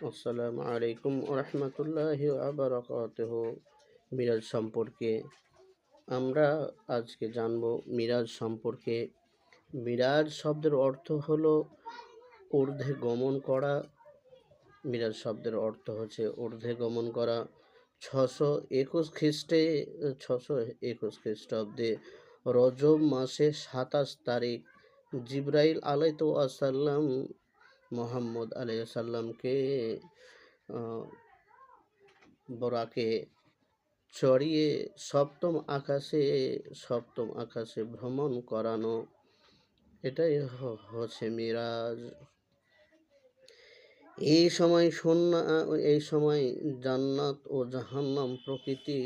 আসসালামু আলাইকুম ওরহমতুল্লাহি আবরাকাতুহু। মিরাজ সম্পর্কে আমরা আজকে জানব। মিরাজ সম্পর্কে মিরাজ শব্দের অর্থ হলো ঊর্ধ্বে গমন করা। মিরাজ শব্দের অর্থ হচ্ছে ঊর্ধ্বে গমন করা। 621 খ্রিস্টাব্দে রজব মাসে 27 তারিখ জিবরাইল আলাইহিসসালাম মোহাম্মদ আলাইহিসসালামকে বরাকে চড়িয়ে সপ্তম আকাশে ভ্রমণ করানো, এটাই হচ্ছে মিরাজ। এই সময় জান্নাত ও জাহান্নাম প্রকৃতি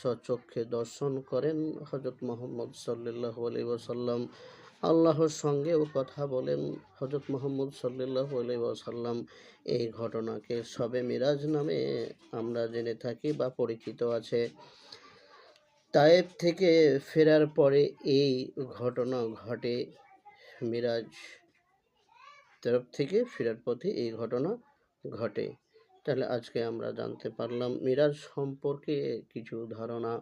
স্বচক্ষে দর্শন করেন হযরত মুহাম্মদ সাল্লাল্লাহু আলাইহি ওয়াসাল্লাম। আল্লাহর সঙ্গেও কথা বলেন হযরত মুহাম্মদ সাল্লাল্লাহু আলাইহি ওয়াসাল্লাম। এই ঘটনাকে শবে মিরাজ নামে আমরা জেনে থাকি বা পরিচিত আছে। তায়েফ থেকে ফেরার পরে এই ঘটনা ঘটে। মিরাজ তরফ থেকে ফেরার পথে এই ঘটনা ঘটে। তাহলে আজকে আমরা জানতে পারলাম মিরাজ সম্পর্কে কিছু ধারণা,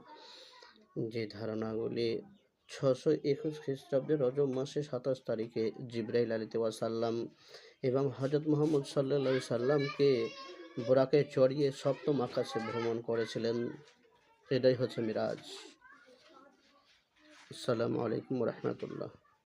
যে ধারণাগুলি 621 খ্রিস্টাব্দে রজব মাসে 27 তারিখে জিবরাইল আলাইহিসসালাম এবং হযরত মুহাম্মদ সাল্লাল্লাহু আলাইহি সাল্লামকে বোরাকে চড়িয়ে সপ্তম আকাশে ভ্রমণ করেছিলেন, এটাই হচ্ছে মিরাজ। আসসালামু আলাইকুম ওয়া রাহমাতুল্লাহ।